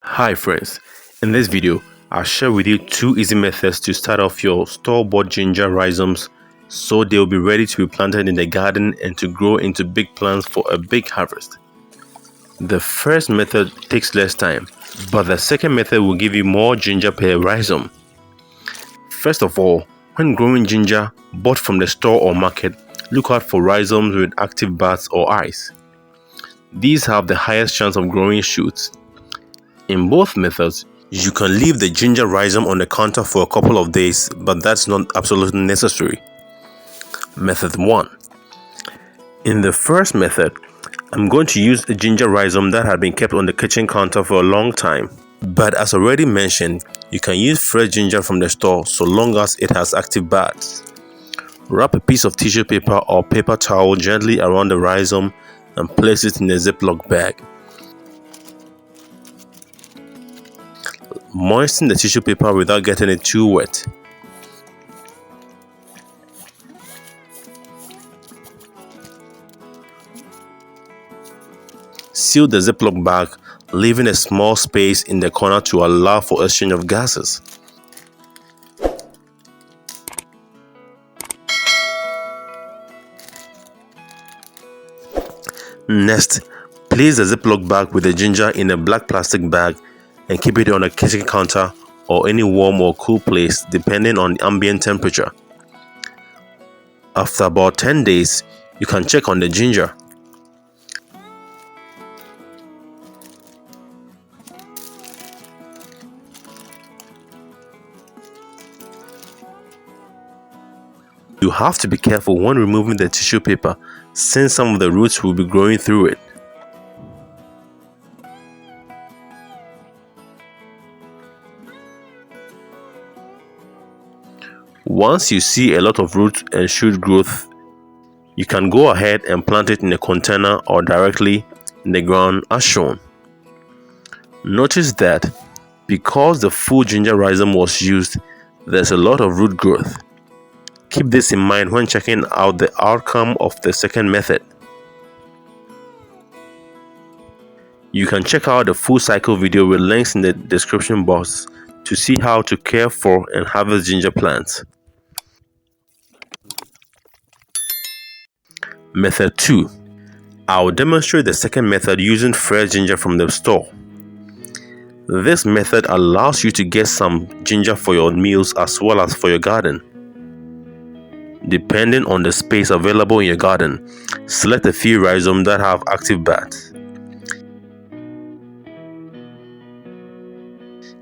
Hi friends, in this video I'll share with you two easy methods to start off your store-bought ginger rhizomes so they'll be ready to be planted in the garden and to grow into big plants for a big harvest. The first method takes less time, but the second method will give you more ginger per rhizome. First of all, when growing ginger bought from the store or market, look out for rhizomes with active buds or eyes. These have the highest chance of growing shoots. In both methods, you can leave the ginger rhizome on the counter for a couple of days, but that's not absolutely necessary. Method 1. In the first method, I'm going to use a ginger rhizome that had been kept on the kitchen counter for a long time. But as already mentioned, you can use fresh ginger from the store so long as it has active buds. Wrap a piece of tissue paper or paper towel gently around the rhizome and place it in a Ziploc bag. Moisten the tissue paper without getting it too wet. Seal the Ziploc bag, leaving a small space in the corner to allow for exchange of gases. Next, place the Ziploc bag with the ginger in a black plastic bag and keep it on a kitchen counter or any warm or cool place depending on the ambient temperature. After about 10 days, you can check on the ginger. You have to be careful when removing the tissue paper since some of the roots will be growing through it. Once you see a lot of root and shoot growth, you can go ahead and plant it in a container or directly in the ground as shown. Notice that because the full ginger rhizome was used, there's a lot of root growth. Keep this in mind when checking out the outcome of the second method. You can check out the full cycle video with links in the description box to see how to care for and harvest ginger plants. Method 2. I will demonstrate the second method using fresh ginger from the store. This method allows you to get some ginger for your meals as well as for your garden. Depending on the space available in your garden, select a few rhizomes that have active buds.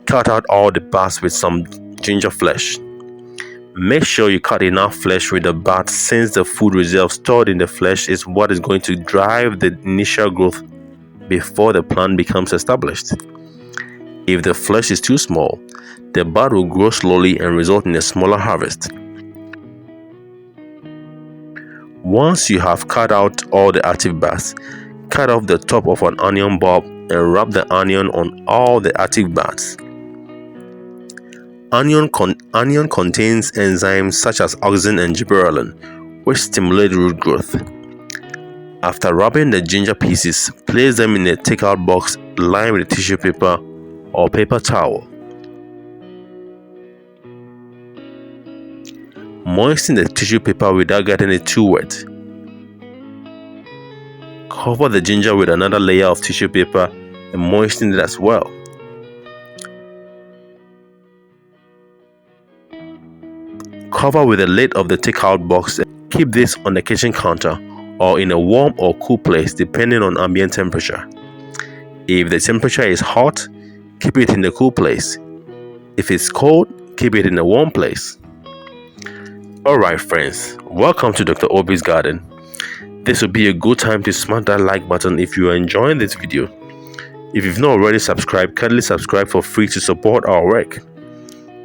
Cut out all the buds with some ginger flesh. Make sure you cut enough flesh with the buds since the food reserve stored in the flesh is what is going to drive the initial growth before the plant becomes established. If the flesh is too small, the bud will grow slowly and result in a smaller harvest. Once you have cut out all the active buds, cut off the top of an onion bulb and rub the onion on all the active buds. Onion contains enzymes such as auxin and gibberellin, which stimulate root growth. After rubbing the ginger pieces, place them in a takeout box lined with tissue paper or paper towel. Moisten the tissue paper without getting it too wet. Cover the ginger with another layer of tissue paper and moisten it as well. Cover with the lid of the takeout box and keep this on the kitchen counter or in a warm or cool place depending on ambient temperature. If the temperature is hot, keep it in the cool place. If it's cold, keep it in a warm place. Alright friends, welcome to Dr. Obi's Garden. This will be a good time to smash that like button if you are enjoying this video. If you've not already subscribed, kindly subscribe for free to support our work.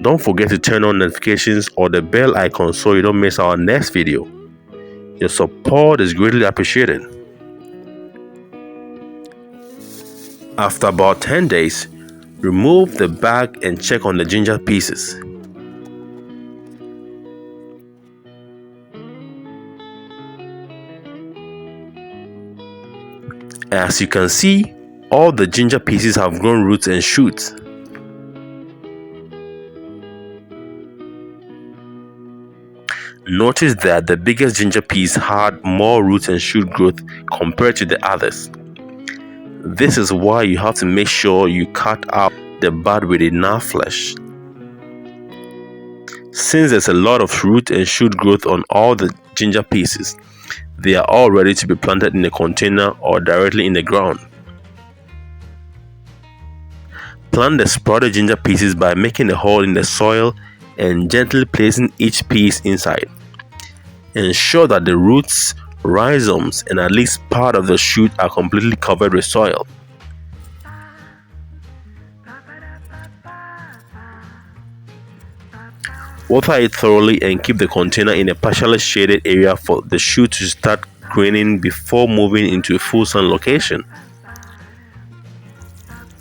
Don't forget to turn on notifications or the bell icon so you don't miss our next video. Your support is greatly appreciated. After about 10 days, remove the bag and check on the ginger pieces. As you can see, All the ginger pieces have grown roots and shoots. Notice that the biggest ginger piece had more roots and shoot growth compared to the others. This is why you have to make sure you cut out the bud with enough flesh. Since there's a lot of root and shoot growth on all the ginger pieces, they are all ready to be planted in a container or directly in the ground. Plant the sprouted ginger pieces by making a hole in the soil and gently placing each piece inside. Ensure that the roots, rhizomes, and at least part of the shoot are completely covered with soil. Water it thoroughly and keep the container in a partially shaded area for the shoot to start greening before moving into a full sun location.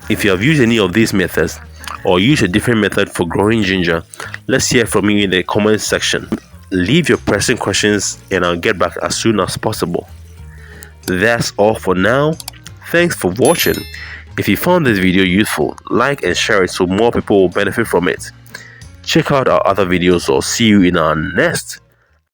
If you have used any of these methods or use a different method for growing ginger, let's hear from you in the comment section. Leave your pressing questions and I'll get back as soon as possible. That's all for now. Thanks for watching. If you found this video useful, like and share it so more people will benefit from it. Check out our other videos or see you in our next